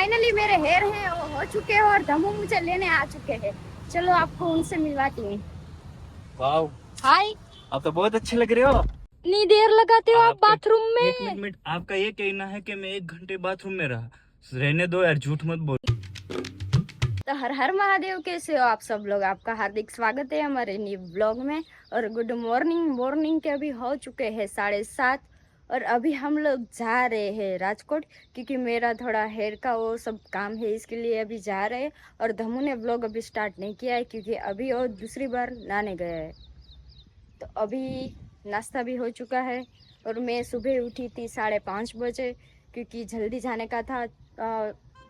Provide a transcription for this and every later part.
Finally मेरे hair हैं वो हो चुके हैं और धमू मुझे लेने आ चुके हैं। चलो आपको उनसे मिलवाती हूँ। वाओ, हाय, आप तो बहुत अच्छे लग रहे हो। इतनी देर लगाते हो आप बाथरूम में? एक मिनट, आपका ये कहना है कि मैं 1 घंटे बाथरूम में रहा? रहने दो यार, झूठ मत बोलो। तो हर हर महादेव, कैसे हो आप सब लोग? आपका हार्दिक स्वागत है हमारे न्यू ब्लॉग में। और गुड मॉर्निंग के अभी हो चुके हैं 7:30 और अभी हम लोग जा रहे हैं राजकोट, क्योंकि मेरा थोड़ा हेयर का वो सब काम है, इसके लिए अभी जा रहे हैं। और धमू ने ब्लॉग अभी स्टार्ट नहीं किया है क्योंकि अभी वो दूसरी बार नहाने गया है। तो अभी नाश्ता भी हो चुका है और मैं सुबह उठी थी 5:30 बजे, क्योंकि जल्दी जाने का था।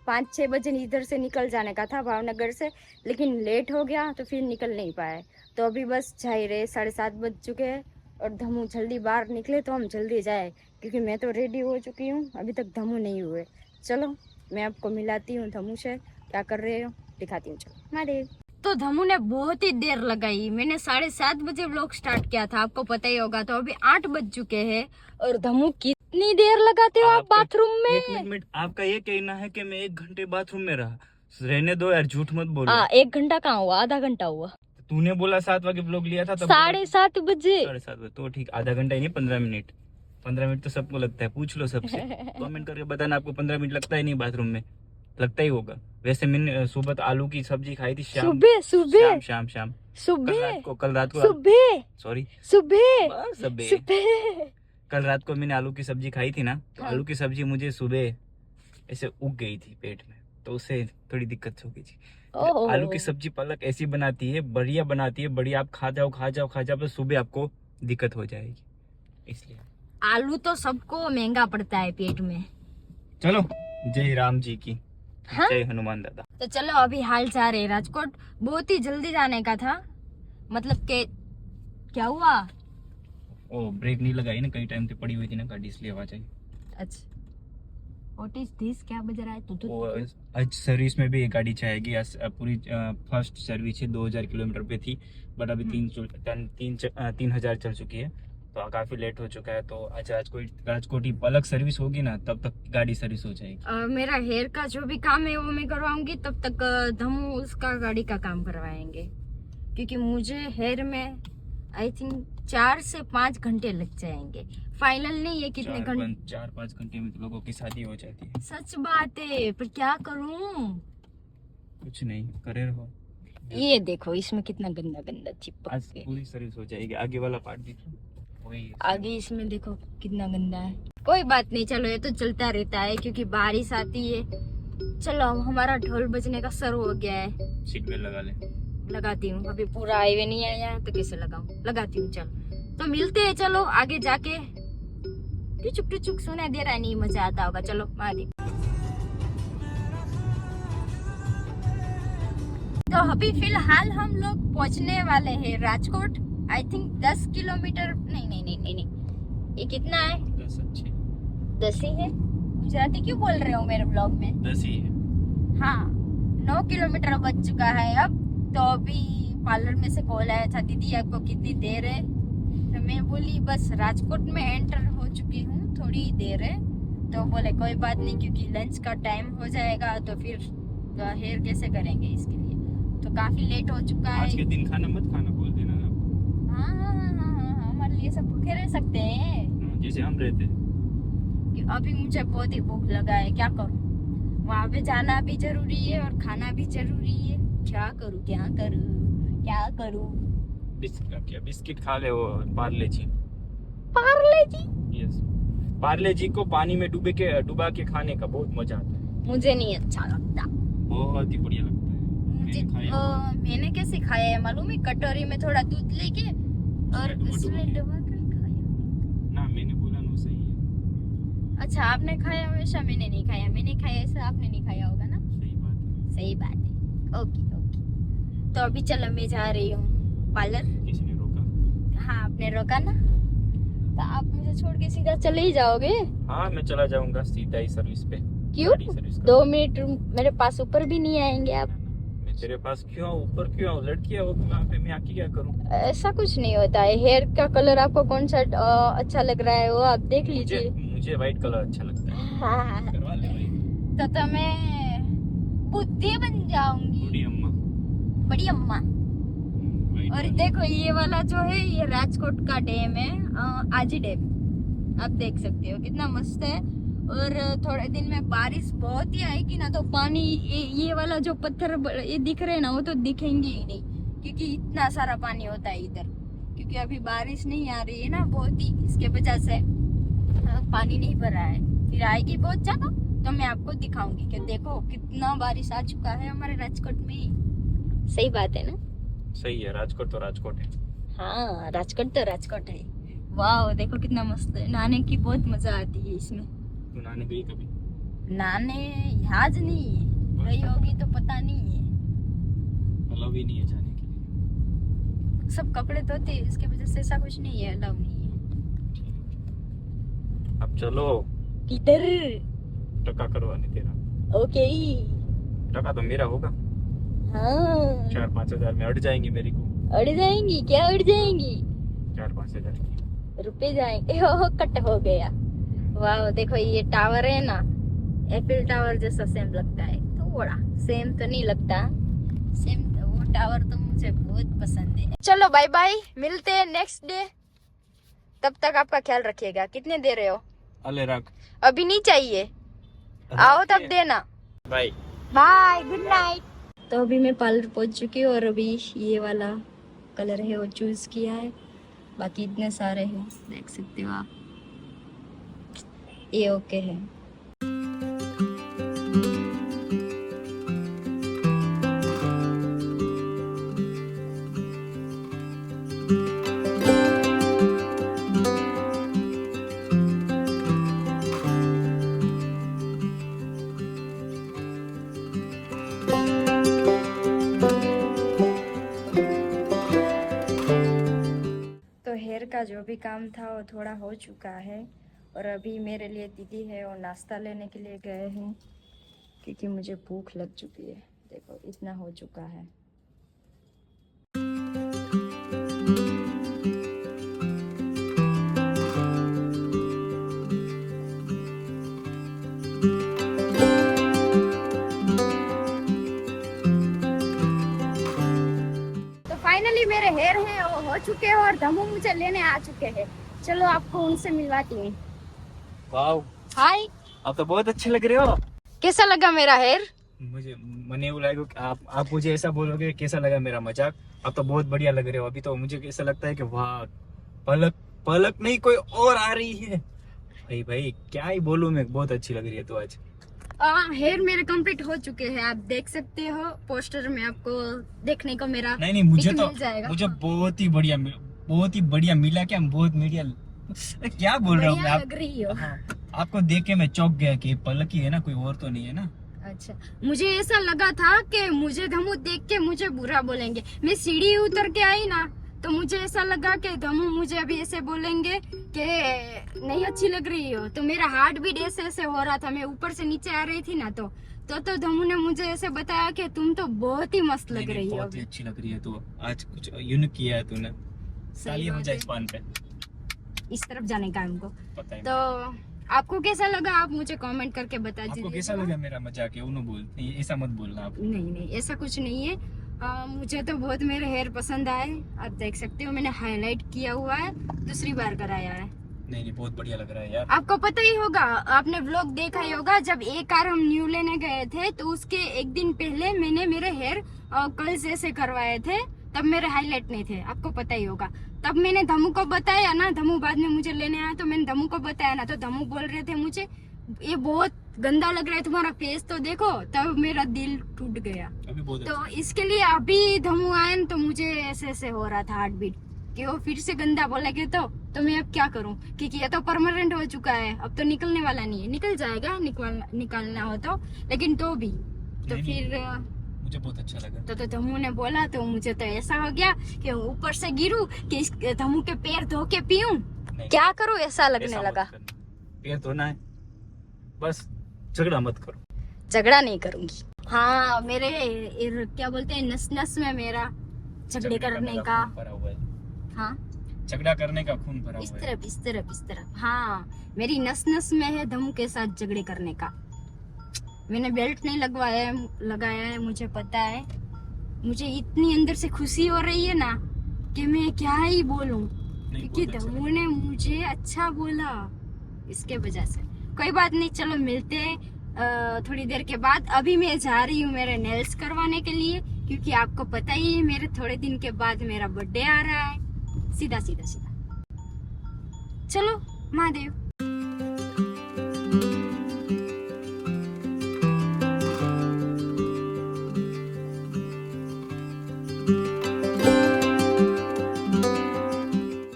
5-6 बजे इधर से निकल जाने का था भावनगर से, लेकिन लेट हो गया तो फिर निकल नहीं पाए। तो अभी बस जा ही रहे, 7:30 बज चुके हैं और धमू जल्दी बाहर निकले तो हम जल्दी जाए, क्योंकि मैं तो रेडी हो चुकी हूँ, अभी तक धमू नहीं हुए। चलो मैं आपको मिलाती हूँ धमू से, क्या कर रहे हो दिखाती हूँ। चलो महादेव। तो धमू ने बहुत ही देर लगाई, मैंने 7:30 बजे व्लॉग स्टार्ट किया था, आपको पता ही होगा। तो अभी 8 बज चुके हैं और धमू कितनी देर लगाते हो आप बाथरूम में? एक मिनट, आपका ये कहना है कि मैं 1 घंटे बाथरूम में रहा? रहने दो यार, झूठ मत बोलो। 1 घंटा कहाँ हुआ, आधा घंटा हुआ। तूने बोला 7 बजे व्लॉग लिया था, तब 7:30 बजे। 7:30 बजे तो ठीक, आधा घंटा ही नहीं, 15 मिनट। 15 मिनट तो सबको लगता है, पूछ लो सबसे। कमेंट करके बताना आपको 15 मिनट लगता है नहीं बाथरूम में? लगता ही होगा। वैसे मैंने सुबह आलू की सब्जी खाई थी शाम सुबह शाम शाम शाम सुबह कल रात को सुबह सॉरी सुबह सुबह सुबह। कल रात को मैंने आलू की सब्जी खाई थी ना, तो हाँ। आलू की सब्जी मुझे सुबह ऐसे उग गई थी पेट में, तो उससे थोड़ी दिक्कत हो गई थी। ओहो। आलू की सब्जी पालक ऐसी बनाती है, बढ़िया बनाती है, बढ़िया। आप खा जाओ खा जाओ खा जाओ, तो सुबह आपको दिक्कत हो जाएगी, इसलिए। आलू तो सबको महंगा पड़ता है पेट में। चलो, जय राम जी की। हाँ? जय हनुमान दादा। तो चलो अभी हाल जा रहे राजकोट, बहुत ही जल्दी जाने का था। मतलब के क्या हुआ? ओ, ब्रेक नहीं लगाई ना, कई टाइम से पड़ी हुई थी ना गाड़ी, इसलिए आवाज आई। अच्छा, व्हाट इज दिस? क्या बज रहा है? वो आज सर्विस में भी ये गाड़ी चाहेगी। पूरी फर्स्ट सर्विस है, 2000 किलोमीटर पे थी, बट अभी 3,000 चल चुकी है, तो काफी लेट हो चुका है। तो आज राजकोट ही अलग सर्विस होगी ना, तब तक गाड़ी सर्विस हो जाएगी। मेरा हेयर का जो भी काम है वो मैं करवाऊंगी, तब तक धमू उसका गाड़ी का काम करवाएंगे, क्योंकि मुझे हेयर में आई थिंक 4 से 5 घंटे लग जाएंगे। फाइनल नहीं है कितने घंटे, 4-5 घंटे में तो लोगों की शादी हो जाती है। सच बात है, पर क्या करूं? कुछ नहीं, करे रहो। ये देखो इसमें कितना गंदा गंदा चिपक आज के। पूरी सर्विस हो जाएगी। आगे वाला पार्ट देखो, वही है। आगे इसमें देखो कितना गंदा है। कोई बात नहीं, चलो ये तो चलता रहता है, क्योंकि बारिश आती है। चलो हमारा ढोल बजने का सर हो गया है। सीट बेल्ट लगा ले। लगाती हूँ, अभी पूरा हाईवे नहीं आया है तो कैसे लगाऊं? लगाती हूँ। चल तो मिलते हैं, चलो आगे जाके। टुचुक टुचुक सुनाई दे रहा है, नहीं मजा आता होगा। चलो महादेव। तो अभी फिलहाल हम लोग पहुंचने वाले हैं राजकोट। आई थिंक 10 किलोमीटर नहीं, ये कितना है? 10 अच्छे 10 ही है। गुजराती क्यों बोल रहे हो मेरे ब्लॉग में? 10 ही है। हाँ, 9 किलोमीटर बच चुका है अब। तो अभी पार्लर में से कॉल आया था, दीदी आपको कितनी देर है? तो मैं बोली बस राजकोट में एंटर हो चुकी हूँ, थोड़ी देर है। तो बोले कोई बात नहीं, क्योंकि लंच का टाइम हो जाएगा तो फिर हेयर कैसे करेंगे, इसके लिए तो काफी लेट हो चुका है। आज के दिन खाना मत खाना, बोल देना ना। हाँ, हमारे लिए सब भूखे रह सकते हैं, जैसे हम रहते हैं। कि अभी मुझे बहुत ही भूख लगा है, क्या करूँ? वहाँ पे जाना भी जरूरी है और खाना भी जरूरी है। क्या करूँ क्या करूँ? बिस्किट खा ले, वो पार्ले जी। यस, पार्ले जी को पानी में डुबा के खाने का बहुत मजा आता है। मुझे नहीं अच्छा लगता। बहुत ही बढ़िया लगता है। मैंने कैसे खाया है मालूम है? कटोरी में थोड़ा दूध लेके और उसमें डुबा कर खाया ना। मैंने बोला ना, सही है। अच्छा, आपने खाया वैसा, मैंने नहीं खाया। मैंने खाया ऐसा, आपने नहीं खाया होगा ना? सही बात है। ओके। तो अभी चलो मैं जा रही हूँ पार्लर। किसी ने रोका? हाँ, आपने रोका ना, तो आप मुझे छोड़ के सीधा चले ही जाओगे? हाँ, मैं चला जाऊंगा सीधा ही सर्विस पे। क्यों? सर्विस 2 मिनट मेरे पास ऊपर भी नहीं आएंगे आप? मैं तेरे पास क्यों आऊं? ऊपर क्यों आऊं? लड़की है वो, वहाँ पे मैं आके क्या करूं? ऐसा कुछ नहीं होता है। हेयर का कलर आपको कौन सा अच्छा लग रहा है वो आप देख लीजिए। मुझे व्हाइट कलर अच्छा लगता है। हाँ। करवा ले भाई। तो તમે बुद्धि बन जाऊंगी, बूढ़ी अम्मा। बड़ी अम्मा। और देखो ये वाला जो है ये राजकोट का डैम है, आजी डैम। आप देख सकते हो कितना मस्त है। और थोड़े दिन में बारिश बहुत ही आएगी ना, तो पानी ये वाला जो पत्थर ये दिख रहे हैं ना, वो तो दिखेंगे ही नहीं, क्योंकि इतना सारा पानी होता है इधर। क्योंकि अभी बारिश नहीं आ रही है ना बहुत ही, इसके वजह से पानी नहीं भर रहा है। फिर आएगी बहुत ज्यादा तो मैं आपको दिखाऊंगी कि देखो कितना बारिश आ चुका है हमारे राजकोट में। सही बात है ना? सही है, राजकोट तो राजकोट है। हाँ, राजकोट तो राजकोट है। वाह, देखो कितना मस्त है। नहाने की बहुत मजा आती है इसमें। तू नहाने गई कभी? नहाने याद नहीं है, गई होगी तो पता नहीं है। अलाउ भी नहीं है जाने के लिए। सब कपड़े धोते हैं, इसके वजह से ऐसा कुछ नहीं है, अलाउ नहीं है। अब चलो, किधर? टका करवाने तेरा। ओके। टका तो मेरा होगा। हाँ, 4-5 हजार में अड़ जाएंगी मेरी को। अड़ जाएंगी? क्या अड़ जाएंगी? 4-5 हजार की। रुपए जाएंगे। हो कट हो गया। वाह, देखो ये टावर है ना, एफिल टावर जैसा सेम लगता है। थोड़ा सेम तो नहीं लगता, सेम तो वो टावर तो मुझे बहुत पसंद है। चलो बाय बाय, मिलते हैं नेक्स्ट डे। तब तक आपका ख्याल रखिएगा। कितने दे रहे हो? अले रख। अभी नहीं चाहिए, आओ तब देना। Bye bye, good night. तो अभी मैं पार्लर पहुंच चुकी हूँ और अभी ये वाला कलर है वो चूज किया है। बाकी इतने सारे हैं, देख सकते हो आप। ये ओके है। तो हेयर का जो भी काम था वो थोड़ा हो चुका है और अभी मेरे लिए दीदी है और नाश्ता लेने के लिए गए हैं, क्योंकि मुझे भूख लग चुकी है। देखो इतना हो चुका है। तो फाइनली मेरे हेयर हैं वो हो चुके हैं और धमू मुझे लेने आ चुके हैं। चलो आपको उनसे मिलवाती हूँ। वाओ, हाय, आप तो बहुत अच्छे लग रहे हो। कैसा लगा मेरा हेयर? मुझे मने बुलाएगा कि आप मुझे ऐसा बोलोगे कैसा लगा मेरा मजाक। आप तो बहुत बढ़िया लग रहे हो। अभी तो मुझे ऐसा लगता है कि वाह, पलक पलक नहीं कोई और आ रही है। भाई भाई क्या ही बोलूं मैं, बहुत अच्छी लग रही है तो आज। हेयर मेरे कंप्लीट हो चुके हैं, आप देख सकते हो। पोस्टर में आपको देखने को मेरा नहीं मुझे पिक तो मिल जाएगा। मुझे बहुत ही बढ़िया मिला। क्या बहुत मीडिया क्या बोल रहा हूँ मैं बढ़िया आप। लग रही हो। हाँ, आपको देख के मैं चौंक गया कि पलक ही है ना, कोई और तो नहीं है ना। अच्छा, मुझे ऐसा लगा था कि मुझे धमू देख के मुझे बुरा बोलेंगे। मैं सीढ़ी उतर के आई ना, तो मुझे ऐसा लगा कि धमू मुझे अभी ऐसे बोलेंगे कि नहीं अच्छी लग रही हो। तो मेरा हार्ट बीट ऐसे हो रहा था। मैं ऊपर से नीचे आ रही थी ना, तो धमू ने मुझे ऐसे बताया कि तुम तो बहुत ही मस्त लग रही हो। बहुत ही अच्छी लग रही है तू। आज कुछ यूनिक किया है तूने। सही हो बात जाए है। इस पान पे। इस तरफ जाने का हमको। पता है। तो आपको कैसा लगा आप मुझे कमेंट करके बता आपको दीजिए। कैसा लगा मेरा मजाक है? उन्होंने बोल ऐसा मत बोलना आप। नहीं ऐसा कुछ नहीं है। मुझे तो बहुत मेरे हेयर पसंद आए। आप देख सकते हो मैंने हाईलाइट किया हुआ है, दूसरी बार कराया है। नहीं बहुत बढ़िया लग रहा है यार। आपको पता ही होगा, आपने व्लॉग देखा ही होगा, जब एक कार हम न्यू लेने गए थे तो उसके एक दिन पहले मैंने मेरे हेयर कल जैसे करवाए थे, तब मेरे हाईलाइट नहीं थे। आपको पता ही होगा। तब मैंने धमू को बताया ना, धमू बाद में मुझे लेने आया तो मैंने धमू को बताया ना, तो धमू बोल रहे थे मुझे ये बहुत गंदा लग रहा है तुम्हारा फेस तो देखो। तब मेरा दिल टूट गया। अभी बहुत तो अच्छा। इसके लिए अभी धमू आए न, तो मुझे ऐसे हो रहा था हार्ट बीट कि वो फिर से गंदा बोलेगे तो मैं अब क्या करूं, क्योंकि ये तो परमानेंट हो चुका है, अब तो निकलने वाला नहीं है। निकल जाएगा निकालना हो तो, लेकिन तो भी तो नहीं, फिर मुझे बहुत अच्छा लगा। तो धमू ने बोला तो मुझे तो ऐसा हो गया कि ऊपर से गिरूं कि इस धमू के पैर धो के पीऊं, क्या करूं, ऐसा लगने लगा। पैर धोना है बस, झगड़ा मत करो। झगड़ा नहीं करूंगी। हाँ, मेरे क्या बोलते हैं नस नस में मेरा झगड़े करने का खून भरा हुआ है। हाँ, झगड़ा करने का खून भरा इस हुआ है। तरफ। हाँ, मेरी नस नस में है धमू के साथ झगड़े करने का। मैंने बेल्ट नहीं लगाया है, मुझे पता है। मुझे इतनी अंदर से खुशी हो रही है ना कि मैं क्या ही बोलूं, क्योंकि दमू ने मुझे अच्छा बोला, इसके वजह से। कोई बात नहीं, चलो मिलते हैं थोड़ी देर के बाद। अभी मैं जा रही हूँ मेरे नेल्स करवाने के लिए, क्योंकि आपको पता ही है मेरे थोड़े दिन के बाद मेरा बर्थडे आ रहा है। सीधा सीधा सीधा चलो, महादेव।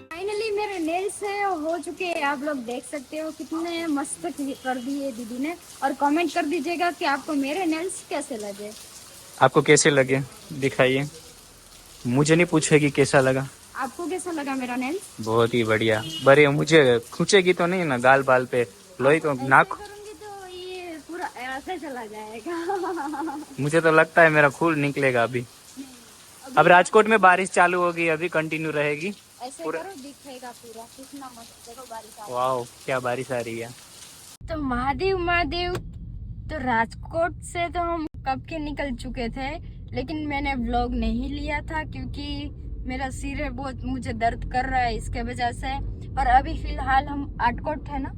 फाइनली मेरे नेल्स हो चुके हैं, आप लोग देख सकते हो कितने मस्त कर दिए दीदी ने। और कमेंट कर दीजिएगा कि आपको मेरे नेल्स कैसे लगे। आपको कैसे लगे दिखाइए, मुझे नहीं पूछेगी कैसा लगा। आपको कैसा लगा मेरा नेल्स? बहुत ही बढ़िया। बड़े मुझे खींचेगी तो नहीं ना गाल बाल पे, लोही तो ऐसे नाक। करूंगी तो ये पूरा ऐसे चला जाएगा। मुझे तो लगता है मेरा खून निकलेगा अभी। अब राजकोट में बारिश चालू होगी, अभी कंटिन्यू रहेगी। ऐसे करो, दिखेगा पूरा कितना मस्त। देखो बारिश आ रही है। वाह क्या बारिश आ रही है। तो महादेव महादेव, तो राजकोट से तो हम कब के निकल चुके थे, लेकिन मैंने व्लॉग नहीं लिया था क्योंकि मेरा सिर है बहुत, मुझे दर्द कर रहा है इसके वजह से। और अभी फिलहाल हम आटकोट है ना,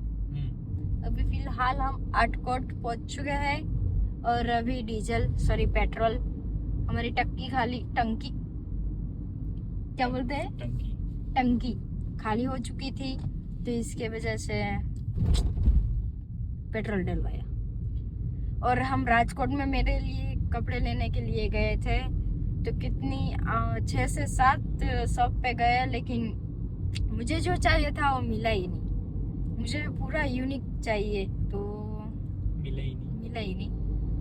अभी फिलहाल हम आटकोट पहुंच चुके हैं। और अभी पेट्रोल, हमारी टंकी क्या बोलते हैं, टंकी खाली हो चुकी थी, तो इसके वजह से पेट्रोल डलवाया। और हम राजकोट में मेरे लिए कपड़े लेने के लिए गए थे, तो कितनी 6 से 7 शॉप पे गए, लेकिन मुझे जो चाहिए था वो मिला ही नहीं। मुझे पूरा यूनिक चाहिए, तो मिला ही नहीं।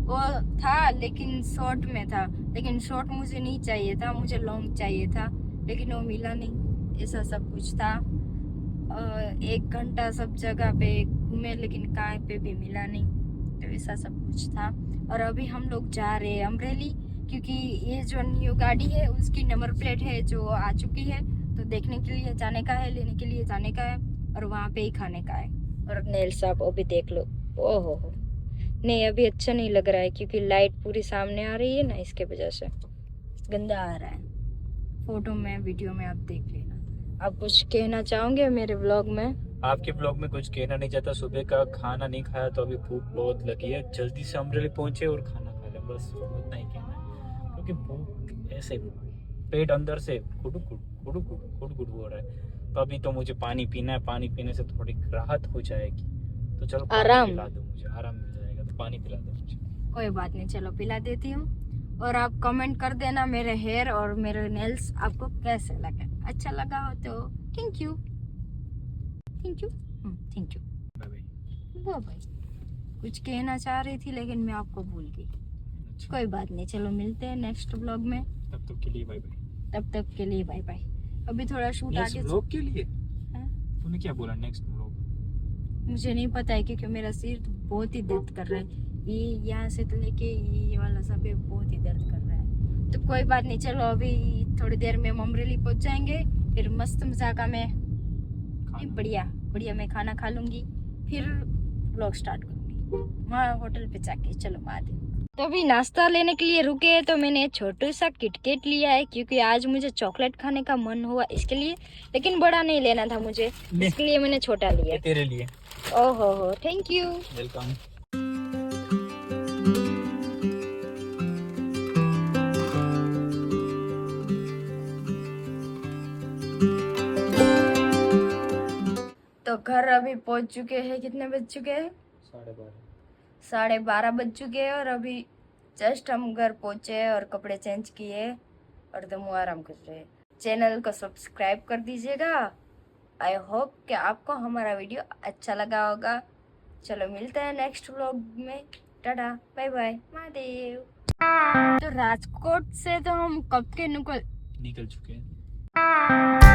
वो था लेकिन शॉर्ट में था, लेकिन शॉर्ट मुझे नहीं चाहिए था, मुझे लॉन्ग चाहिए था, लेकिन वो मिला नहीं। ऐसा सब कुछ था। 1 घंटा सब जगह पे घूमे, लेकिन कहीं पे भी मिला नहीं, तो ऐसा सब कुछ था। और अभी हम लोग जा रहे हैं अमरेली, क्योंकि ये जो न्यू गाड़ी है उसकी नंबर प्लेट है जो आ चुकी है, तो देखने के लिए जाने का है, लेने के लिए जाने का है, और वहाँ पे ही खाने का है। और नेल्स आप अभी देख लो, ओहो हो, नहीं अभी अच्छा नहीं लग रहा है, क्योंकि लाइट पूरी सामने आ रही है ना, इसके वजह से गंदा आ रहा है। फोटो में वीडियो में आप देख लेना। आप कुछ कहना चाहोगे मेरे व्लॉग में? आपके ब्लॉग में कुछ कहना नहीं चाहता। सुबह का खाना नहीं खाया तो अभी भूख बहुत लगी है, जल्दी से अमरेली पहुंचे और खाना खा ले, बस उतना ही कहना है। क्योंकि भूख ऐसे पेट अंदर से गुड़ गुड़ हो रहा है। तो अभी तो मुझे पानी पीना है, पानी पीने से थोड़ी राहत हो जाएगी। तो चलो आराम पिला दो, मुझे आराम मिल जाएगा, तो पानी पिला दो मुझे। कोई बात नहीं, चलो पिला देती हूँ। और आप कमेंट कर देना मेरे हेयर और मेरे नेल्स आपको कैसे लगे। अच्छा लगा हो तो थैंक यू। Bye bye. कुछ कहना चाह रही थी लेकिन मैं आपको भूल गई। अच्छा। कोई बात नहीं, चलो मिलते हैं नेक्स्ट व्लॉग में। तब तक के लिए बाय बाय। अभी थोड़ा शूट आगे व्लॉग के लिए हाँ? तूने क्या बोला नेक्स्ट व्लॉग? मुझे नहीं पता है, क्योंकि मेरा सिर बहुत ही दर्द कर रहा है। ये यहाँ से तो लेके ये वाला सब बहुत ही दर्द कर रहा है। तो कोई बात नहीं, चलो अभी थोड़ी देर में अमरेली पहुंच जाएंगे, फिर मस्त मजाका में बढ़िया मैं खाना खा लूंगी, फिर व्लॉग स्टार्ट करूंगी वहाँ होटल पे जाके। चलो महादेव। तो अभी नाश्ता लेने के लिए रुके, तो मैंने छोटा सा किटकेट लिया है, क्योंकि आज मुझे चॉकलेट खाने का मन हुआ इसके लिए, लेकिन बड़ा नहीं लेना था मुझे, इसके लिए मैंने छोटा लिया। तेरे लिए। ओहो हो, थैंक यू। वेलकम। तो घर अभी पहुंच चुके हैं। कितने बज चुके हैं? 12:30 बज चुके हैं। और अभी जस्ट हम घर पहुंचे हैं और कपड़े चेंज किए और दमू आराम कर रहे हैं। चैनल को सब्सक्राइब कर दीजिएगा। आई होप कि आपको हमारा वीडियो अच्छा लगा होगा। चलो मिलते हैं नेक्स्ट व्लॉग में। Tata bye bye Mahadev. तो राजकोट से तो हम कब के निकल चुके हैं।